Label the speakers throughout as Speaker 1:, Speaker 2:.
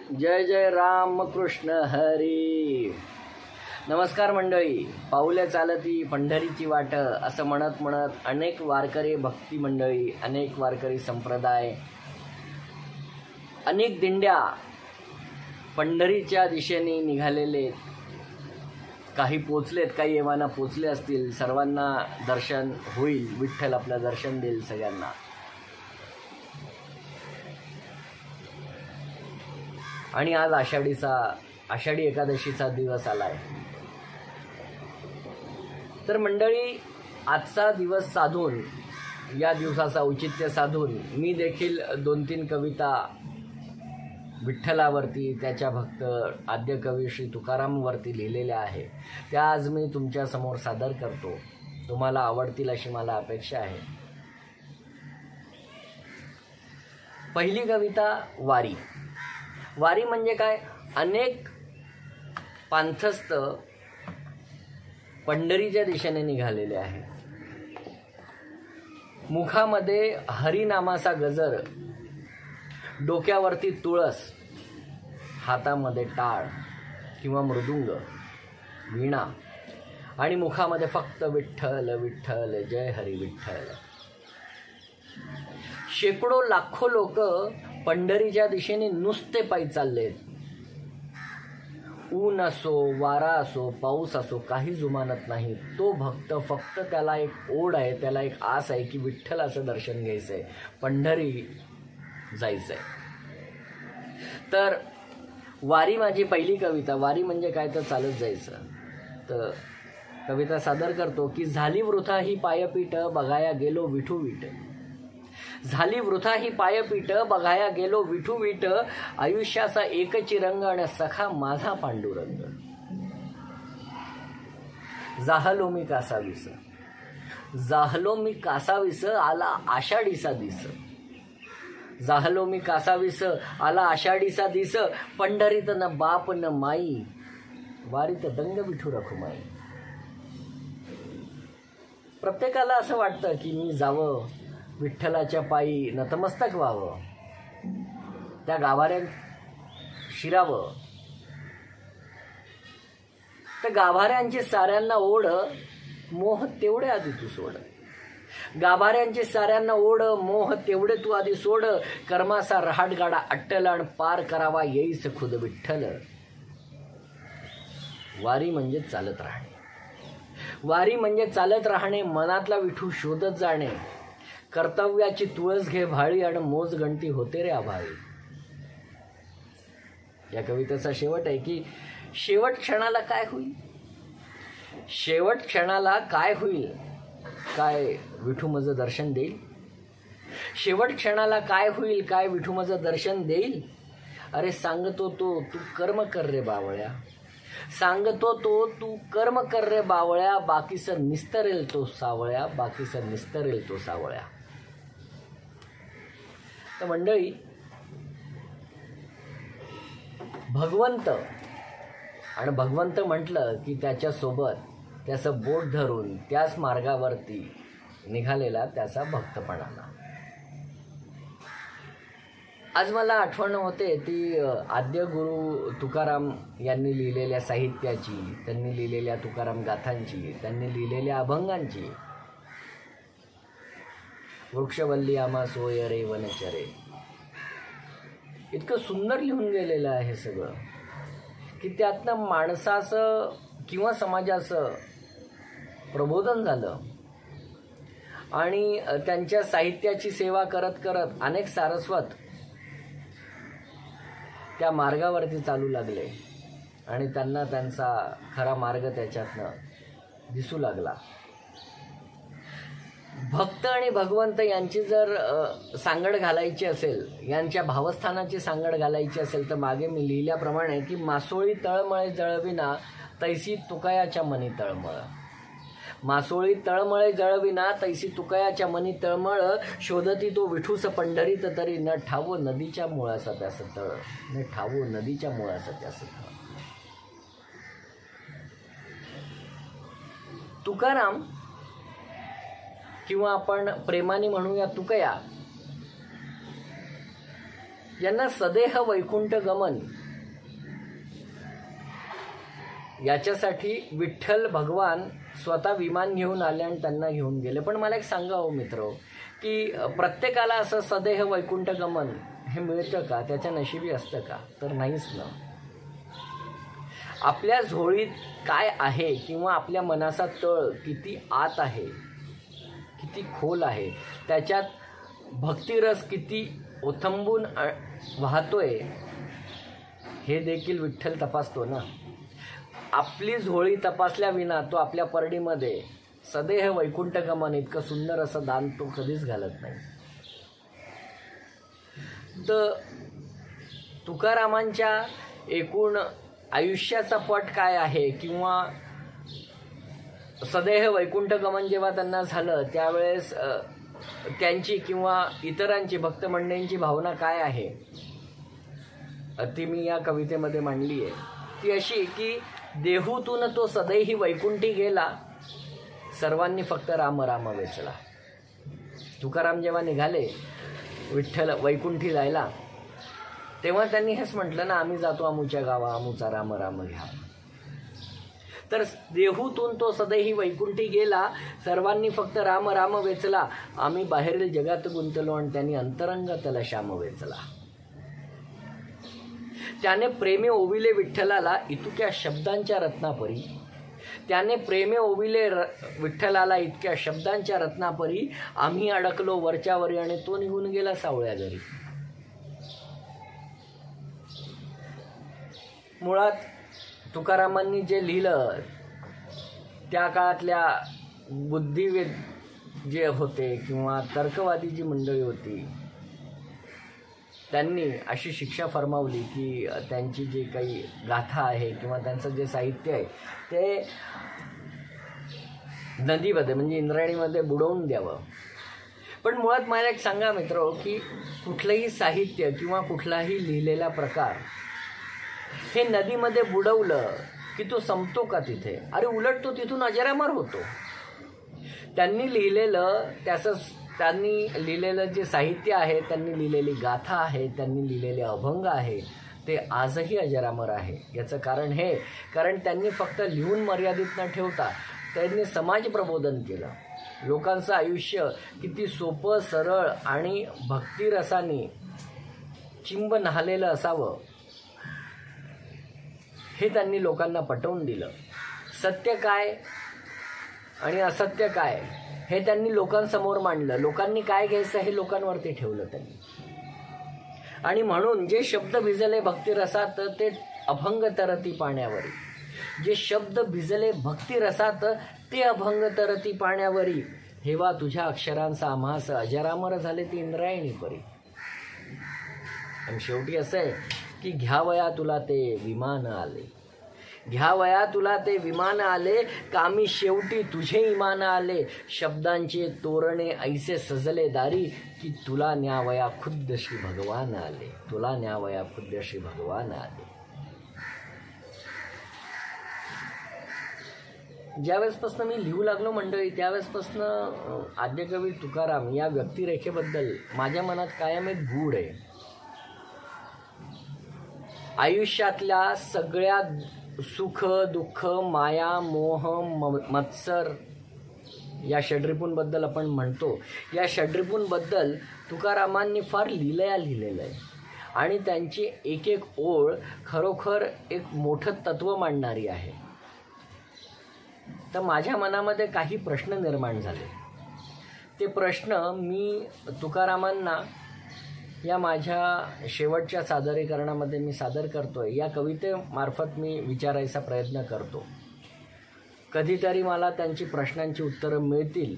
Speaker 1: जय जय राम कृष्ण हरी. नमस्कार मंडळी. पाऊले चालती पंढरीची वाट असं म्हणत म्हणत अनेक वारकरी भक्ती मंडळी, अनेक वारकरी संप्रदाय, अनेक दिंड्या पंढरीच्या दिशेने निघालेले. काही पोचलेत, काही एव्हाना पोचले असतील. सर्वांना दर्शन होईल. विठ्ठल आपलं दर्शन देईल सगळ्यांना. आणि आज आषाढी एकादशीचा दिवस आलाय. तर मंडळी, आजचा दिवस साधून, या दिवसाचा औचित्य साधून मी देखील 2-3 कविता विठ्ठलावरती, त्याच्या भक्त आद्य कवी श्री तुकारामवरती लिहिलेल्या आहे. त्या आज मी तुमच्या समोर सादर करतो. तुम्हाला आवडतील अशी मला अपेक्षा आहे. पहिली कविता, वारी. वारी म्हणजे काय? अनेक पांथस्थ पंढरीच्या दिशेने निघालेले आहे. मुखामध्ये हरिनामाचा गजर, डोक्यावरती तुळस, हातामध्ये टाळ किंवा मृदुंग, वीणा, आणि मुखामध्ये फक्त विठ्ठल विठ्ठल, जय हरी विठ्ठल. शेकडो लाखो लोक पंढरीच्या दिशेने नुसते पायी चाललेत. ऊन असो, वारा असो, पाऊस असो, काही जुमानत नाही. तो भक्त फक्त त्याला एक ओढ आहे, त्याला एक आस आहे की विठ्ठलाचं दर्शन घ्यायचंय, पंढरी जायचंय. तर वारी माझी पहिली कविता. वारी म्हणजे काय? तर चालत जायचं. तर कविता सादर करतो की झाली वृथा ही पायपीठ, बघाया गेलो विठू विठ. झाली वृथा ही पायपीठ, बघाया गेलो विठू विठ. आयुष्याचा एकची रंग आणि सखा माझा पांडुरंग. जाहलो मी कासावीस, जाहलो मी कासावीस, आला आषाढीचा दिस. जाहलो मी कासावीस, आला आषाढीचा दिस. पंढरीत न बाप न माई, वारीत दंग विठू रखुमाई. प्रत्येकाला असं वाटतं की मी जावं, विठ्ठलाच्या पायी नतमस्तक व्हावं, त्या गाभाऱ्यात शिरावं. तर गाभाऱ्यांची साऱ्यांना ओढ, मोह तेवढे आधी तू सोड. गाभाऱ्यांची साऱ्यांना ओढ, मोह तेवढे तू आधी सोड. कर्माचा रहाटगाडा अट्टल आणि पार करावा येईस खुद विठ्ठल. वारी म्हणजे चालत राहणे. वारी म्हणजे चालत राहणे, मनातला विठू शोधत जाणे. कर्तव्याची तुळस घे भाळी आणि मोज गणती होते रे आभाळी. या कवितेचा शेवट आहे की शेवट क्षणाला काय होईल? शेवट क्षणाला काय होईल? काय विठू माझं दर्शन देईल? शेवट क्षणाला काय होईल? काय विठू माझं दर्शन देईल? अरे सांगतो तो तू कर्म कर रे बावळ्या. सांगतो तो तू कर्म कर रे बावळ्या. बाकीचं निस्तरेल तो सावळ्या, बाकीचं निस्तरेल तो सावळ्या. तर मंडळी, भगवंत, आणि भगवंत म्हटलं की त्याच्यासोबत त्याचं बोट धरून त्याच मार्गावरती निघालेला त्याचा भक्तपणाला. आज मला आठवण होते ती आद्य गुरु तुकाराम यांनी लिहिलेल्या साहित्याची, त्यांनी लिहिलेल्या तुकाराम गाथांची, त्यांनी लिहिलेल्या अभंगांची. वृक्षवल्ली आम्हा सोय रे वनचरे. इतकं सुंदर लिहून गेलेलं आहे सगळं की त्यातनं माणसाचं किंवा समाजाचं प्रबोधन झालं. आणि त्यांच्या साहित्याची सेवा करत करत अनेक सारस्वत त्या मार्गावरती चालू लागले आणि त्यांना त्यांचा खरा मार्ग त्याच्यातनं दिसू लागला. भक्त आणि भगवंत यांची जर सांगड घालायची असेल, यांच्या भावस्थानाची सांगड घालायची असेल, तर मागे मी लिहिल्याप्रमाणे की मासोळी तळमळे जळविना तैसी तुकायाच्या मनी तळमळ. मासोळी तळमळे जळविना तैसी तुकायाच्या मनी तळमळ. शोधती तो विठूस पंढरीत तरी न ठावो नदीच्या मुळाचा त्यास तळ. न ठावो नदीच्या मुळाचा त्यास तळ. तुकाराम किंवा आपण प्रेमाने म्हणूया तुकया, ज्यांना सदेह वैकुंठ गमन याच्यासाठी विठ्ठल भगवान स्वतः विमान घेऊन आले आणि त्यांना घेऊन गेले. पण मला एक सांगा हो मित्र, की प्रत्येकाला असं सदेह वैकुंठ गमन हे मिळतं का? त्याच्या नशिबी असतं का? तर नाहीच ना. आपल्या झोळीत काय आहे किंवा आपल्या मनाचा तळ किती आत आहे, किती खोल आहे, त्याच्यात भक्तिरस किती ओथंबून वाहतोय हे देखील विठ्ठल तपासतो ना. आपली झोळी तपासल्या विना तो आपल्या परडीमध्ये सदेह वैकुंठ गमन इतकं सुंदर असं दान तो कधीच घालत नाही. तर तुकारामांच्या एकूण आयुष्याचा पट काय आहे किंवा सदेह वैकुंठ गमन जेव्हा त्यांना झालं त्यावेळेस त्यांची किंवा इतरांची भक्त मंडळींची भावना काय आहे ती मी या कवितेमध्ये मांडली आहे. ती अशी की देहूतून तो सदैही वैकुंठी गेला, सर्वांनी फक्त राम राम वेचला. तुकाराम जेव्हा निघाले विठ्ठल वैकुंठी जायला तेव्हा त्यांनी हेच म्हटलं ना, आम्ही जातो अमुच्या गावा, अमुचा राम राम घ्या. तर देहूतून तो सदैही वैकुंठी गेला, सर्वांनी फक्त राम राम वेचला. आम्ही बाहेरील जगात गुंतलो आणि त्यांनी अंतरंगातला श्याम वेचला. त्याने प्रेमे ओविले विठ्ठलाला इतक्या शब्दांच्या रत्नापरी, त्याने प्रेमे ओविले विठ्ठलाला इतक्या शब्दांच्या रत्नापरी. आम्ही अडकलो वरच्यावरी आणि तो निघून गेला सावळ्या घरी. मुळात तुकारामांनी जे लिहिलं त्या काळातल्या बुद्धिवेद जे होते किंवा तर्कवादी जी मंडळी होती त्यांनी अशी शिक्षा फरमावली की त्यांची जी काही गाथा आहे किंवा त्यांचं जे साहित्य आहे ते नदीमध्ये म्हणजे इंद्रायणीमध्ये बुडवून द्यावं. पण मुळात मला एक सांगा मित्र, की कुठलंही साहित्य किंवा कुठलाही लिहिलेला प्रकार हे नदीमध्ये बुडवलं की तो संपतो का तिथे? अरे उलट तो तिथून अजरामर होतो. त्यांनी लिहिलेलं जे साहित्य आहे, त्यांनी लिहिलेली गाथा आहे, त्यांनी लिहिलेले अभंग आहे ते आजही अजरामर आहे. याचं कारण त्यांनी फक्त लिहून मर्यादित न ठेवता त्यांनी समाज प्रबोधन केलं. लोकांचं आयुष्य किती सोपं, सरळ आणि भक्तिरसाने चिंब न्हालेलं असावं हे त्यांनी लोकांना पटवून दिलं. सत्य काय आणि असत्य काय हे त्यांनी लोकांसमोर मांडलं. लोकांनी काय घ्यायचं हे लोकांवरती ठेवलं त्यांनी. आणि म्हणून जे शब्द भिजले भक्तिरसात ते अभंग तरती पाण्यावरी, जे शब्द भिजले भक्तिरसात ते अभंग तरती पाण्यावरी. हेवा तुझ्या अक्षरांचा आम्हास अजरामर झाले ती इंद्रायणी परी. आणि शेवटी असं आहे की घ्यावया तुला ते विमान आले, घ्यावया तुला ते विमान आले, कामी शेवटी तुझे इमान आले. शब्दांचे तोरणे ऐसे सजले दारी की तुला न्यावया खुद्द श्री भगवान आले, तुला न्यावया खुद्द श्री भगवान आले. ज्यावेळेसपासून मी लिहू लागलो मंडळी त्यावेळेसपासून आद्यकवी तुकाराम या व्यक्तिरेखेबद्दल माझ्या मनात कायम एक गूढ आहे. आयुष्यातल्या सगळ्या सुख दुःख माया मोह मत्सर या षड्रिपूंबद्दल आपण म्हणतो, या षड्रिपूंबद्दल तुकारामांनी फार लिलया लिहिलेलं आहे. आणि त्यांची एक एक ओळ खरोखर एक मोठं तत्व मांडणारी आहे. तर माझ्या मनामध्ये काही प्रश्न निर्माण झाले. ते प्रश्न मी तुकारामांना या माझ्या शेवटच्या सादरीकरणामध्ये मी सादर करतोय. या कवितेमार्फत मी विचारायचा प्रयत्न करतो. कधीतरी मला त्यांची प्रश्नांची उत्तरं मिळतील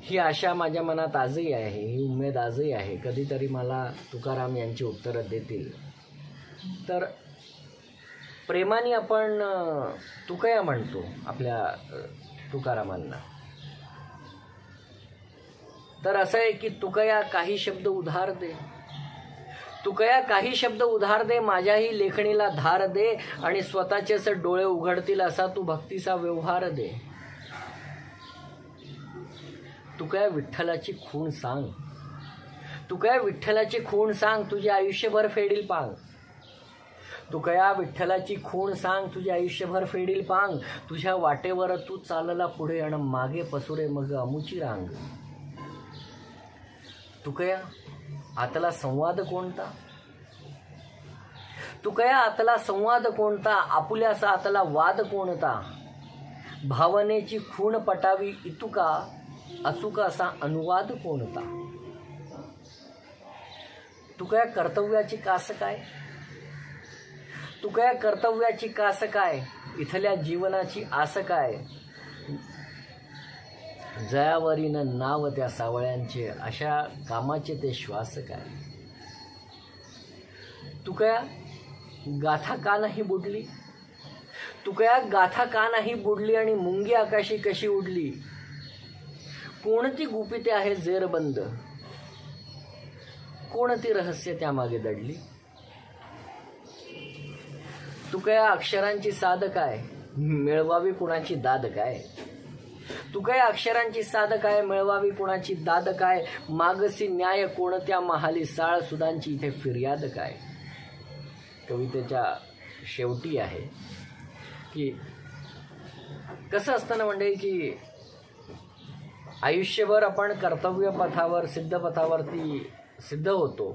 Speaker 1: ही आशा माझ्या मनात आजही आहे, ही उमेद आजही आहे. कधीतरी मला तुकाराम यांची उत्तरं देतील. तर प्रेमाने आपण तुकया म्हणतो आपल्या तुकारामांना. तर असं आहे की तुकया काही शब्द उधार दे, तुकया काही शब्द उधार दे, माझ्याही लेखणीला धार दे आणि स्वतःचेच डोळे उघडतील असा तू भक्तीचा व्यवहार दे. तुकया विठ्ठलाची खूण सांग, तू काय विठ्ठलाची खूण सांग, तुझे आयुष्यभर फेडील पांग. तू कया विठ्ठलाची खूण सांग, तुझे आयुष्यभर फेडील पांग. तुझ्या वाटेवर तू चालला पुढे आणि मागे पसुरे मग अमुची रांग. तू कया आतला संवाद कोणता, तू कया आतला संवाद कोणता, आपुल्यासा आतला वाद कोणता. भावनेची खूण पटावी इतुका, अचूका असा अनुवाद कोणता. तू कया कर्तव्याची कास काय, तू कया कर्तव्याची कास काय. इथल्या जीवनाची आस काय, जयावरीनं नाव त्या सावळ्यांचे, अशा कामाचे ते श्वास काय. तू कया गाथा का नाही बुडली, तू कया गाथा का नाही बुडली आणि मुंगी आकाशी कशी उडली. कोणती गुपिते आहे जेरबंद, कोणती रहस्य त्यामागे दडली. तू कया अक्षरांची साध काय, मिळवावी कुणाची दाद काय. तू काय अक्षरांची साध काय, मिळवावी कुणाची दाद काय. मागसी न्याय कोणत्या महाली, साळ सुदांची इथे फिर्याद काय. कवितेच्या शेवटी आहे की कसं असतं ना मंडळी, की आयुष्यभर आपण कर्तव्य पथावर सिद्ध पथावरती सिद्ध होतो.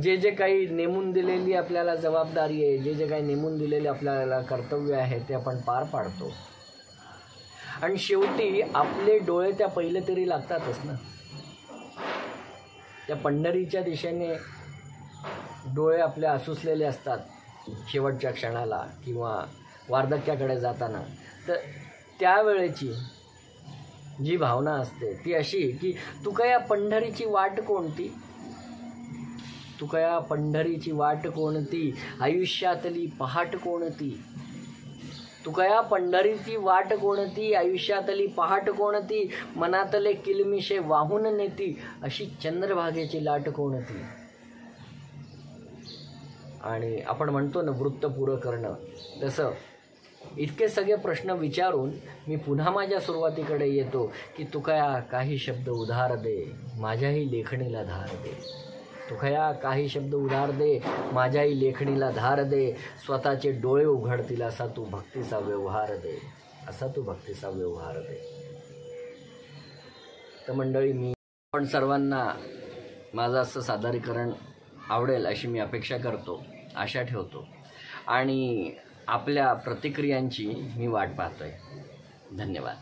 Speaker 1: जे जे काही नेमून दिलेली आपल्याला जबाबदारी आहे, जे जे काही नेमून दिलेले आपल्याला कर्तव्य आहे ते आपण पार पाडतो. आणि शेवटी आपले डोळे त्या पहिले तरी लागतातच ना. त्या पंढरीच्या दिशेने डोळे आपले आसुसलेले असतात शेवटच्या क्षणाला किंवा वार्धक्याकडे जाताना. तर त्यावेळेची जी भावना असते ती अशी की तू कया पंढरीची वाट कोणती, तू कया पंढरीची वाट कोणती, आयुष्यातली पहाट कोणती. तू कया पंढरीची वाट कोणती, आयुष्यातली पहाट कोणती. मनातले किलमिशे वाहून नेती, अशी चंद्रभागेची लाट कोणती. आणि आपण म्हणतो ना वृत्त पुरं करणं, तसं इतके सगळे प्रश्न विचारून मी पुन्हा माझ्या सुरुवातीकडे येतो की तू कया काही शब्द उधार दे, माझ्याही लेखणीला धार दे. तू कया काही शब्द उधार दे, माझ्याही लेखणीला धार दे. स्वतःचे डोळे उघडतील असा तू भक्तीचा व्यवहार दे, असा तू भक्तीचा व्यवहार दे. तर मंडळी, मी पण सर्वांना माझं असं सादरीकरण आवडेल अशी मी अपेक्षा करतो, आशा ठेवतो. आणि आपल्या प्रतिक्रियांची मी वाट पाहतोय. धन्यवाद.